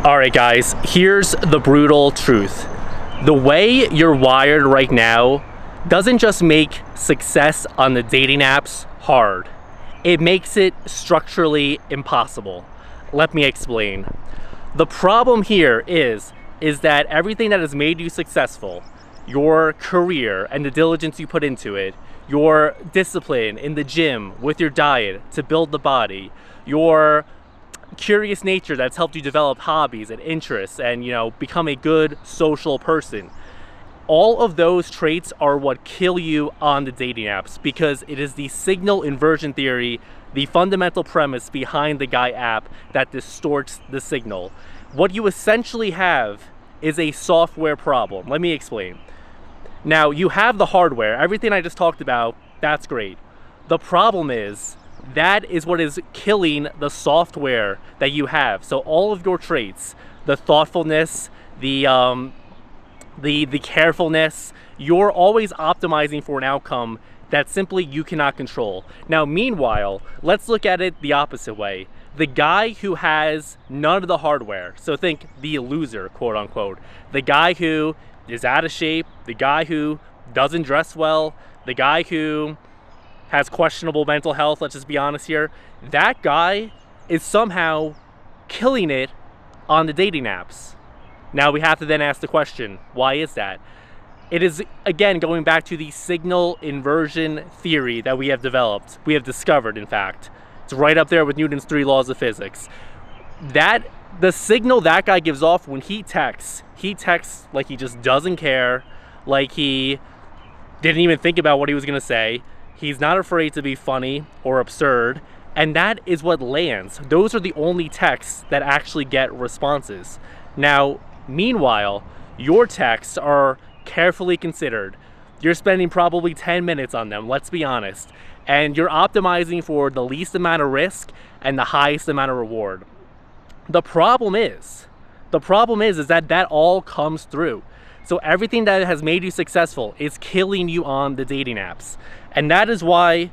Alright guys, here's the brutal truth. The way you're wired right now doesn't just make success on the dating apps hard. It makes it structurally impossible. Let me explain. The problem here is that everything that has made you successful, your career and the diligence you put into it, your discipline in the gym with your diet to build the body, your curious nature that's helped you develop hobbies and interests and, become a good social person. All of those traits are what kill you on the dating apps because it is the signal inversion theory, the fundamental premise behind the Guy app that distorts the signal. What you essentially have is a software problem. Let me explain. Now, you have the hardware. Everything I just talked about, that's great. The problem is that is what is killing the software that you have. So all of your traits, the thoughtfulness, the carefulness, you're always optimizing for an outcome that simply you cannot control. Now, meanwhile, let's look at it the opposite way. The guy who has none of the hardware, so think the loser, quote unquote, the guy who is out of shape, the guy who doesn't dress well, the guy who has questionable mental health, let's just be honest here, that guy is somehow killing it on the dating apps. Now we have to then ask the question, why is that? It is, again, going back to the signal inversion theory that we have developed. We have discovered, in fact. It's right up there with Newton's 3 laws of physics. That the signal that guy gives off when he texts like he just doesn't care, like he didn't even think about what he was going to say. He's not afraid to be funny or absurd, and that is what lands. Those are the only texts that actually get responses. Now, meanwhile, your texts are carefully considered. You're spending probably 10 minutes on them, let's be honest, and you're optimizing for the least amount of risk and the highest amount of reward. The problem is that all comes through. So everything that has made you successful is killing you on the dating apps. And that is why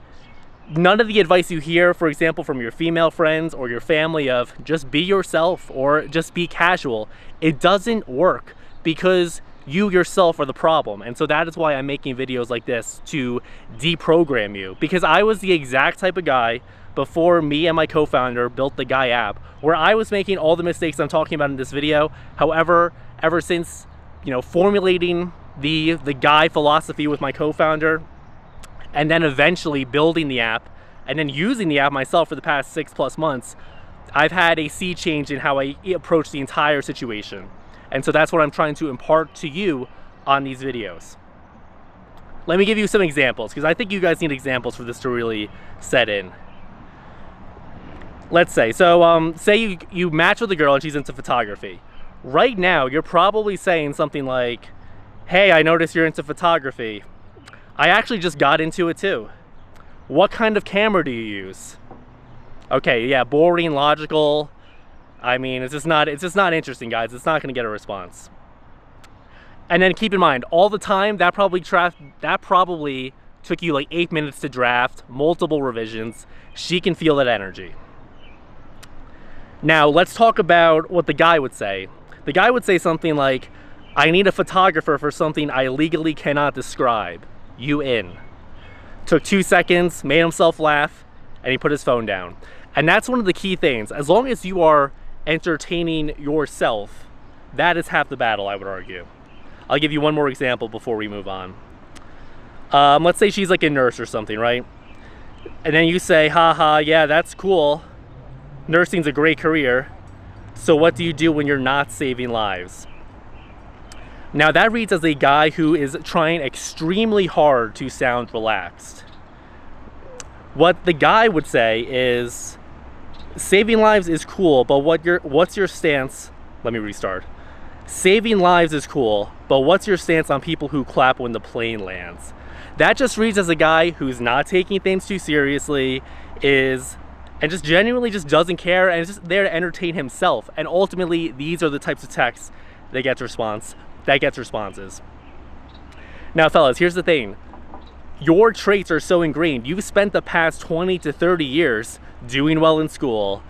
none of the advice you hear, for example, from your female friends or your family of just be yourself or just be casual, it doesn't work because you yourself are the problem. And so that is why I'm making videos like this, to deprogram you. Because I was the exact type of guy before me and my co-founder built the Guy app, where I was making all the mistakes I'm talking about in this video. However, ever since formulating the Guy philosophy with my co-founder, and then eventually building the app, and then using the app myself for the past 6+ months, I've had a sea change in how I approach the entire situation. And so that's what I'm trying to impart to you on these videos. Let me give you some examples, because I think you guys need examples for this to really set in. Let's say, say you match with a girl and she's into photography. Right now, you're probably saying something like, hey, I noticed you're into photography. I actually just got into it too. What kind of camera do you use? Okay, yeah, boring, logical. I mean, it's just not interesting, guys. It's not gonna get a response. And then keep in mind, all the time, that probably took you like 8 minutes to draft, multiple revisions. She can feel that energy. Now, let's talk about what the guy would say. The guy would say something like, I need a photographer for something I legally cannot describe. You in. Took 2 seconds, made himself laugh, and he put his phone down. And that's one of the key things. As long as you are entertaining yourself, that is half the battle, I would argue. I'll give you one more example before we move on. Let's say she's like a nurse or something, right? And then you say, haha, yeah, that's cool. Nursing's a great career. So what do you do when you're not saving lives? Now that reads as a guy who is trying extremely hard to sound relaxed. What the guy would say is, saving lives is cool, but what's your stance? Let me restart. Saving lives is cool, but what's your stance on people who clap when the plane lands? That just reads as a guy who's not taking things too seriously, and just genuinely just doesn't care, and is just there to entertain himself. And ultimately, these are the types of texts that gets responses. Now, fellas, here's the thing. Your traits are so ingrained. You've spent the past 20 to 30 years doing well in school,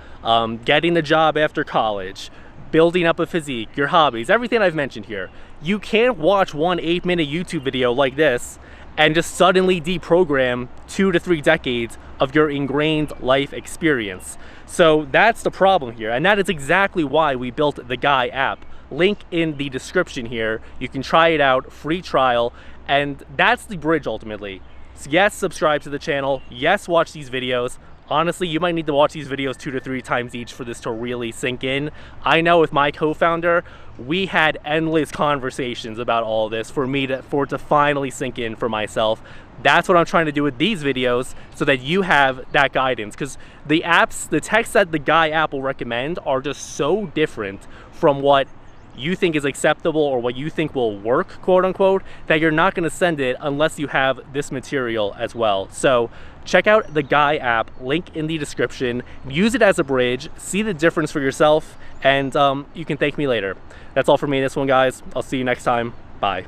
getting a job after college, building up a physique, your hobbies, everything I've mentioned here. You can't watch one 8-minute YouTube video like this and just suddenly deprogram 2 to 3 decades of your ingrained life experience. So that's the problem here, and that is exactly why we built the Guy app. Link in the description here. You can try it out, free trial, and that's the bridge ultimately. So yes, subscribe to the channel. Yes, watch these videos. Honestly, you might need to watch these videos 2 to 3 times each for this to really sink in. I know with my co-founder, we had endless conversations about all this for it to finally sink in for myself. That's what I'm trying to do with these videos, so that you have that guidance, because the texts that the Guy app will recommend are just so different from what you think is acceptable or what you think will work, quote unquote, that you're not going to send it unless you have this material as well. So check out the Guy app, link in the description, use it as a bridge, see the difference for yourself, and you can thank me later. That's all for me in this one, guys. I'll see you next time. Bye.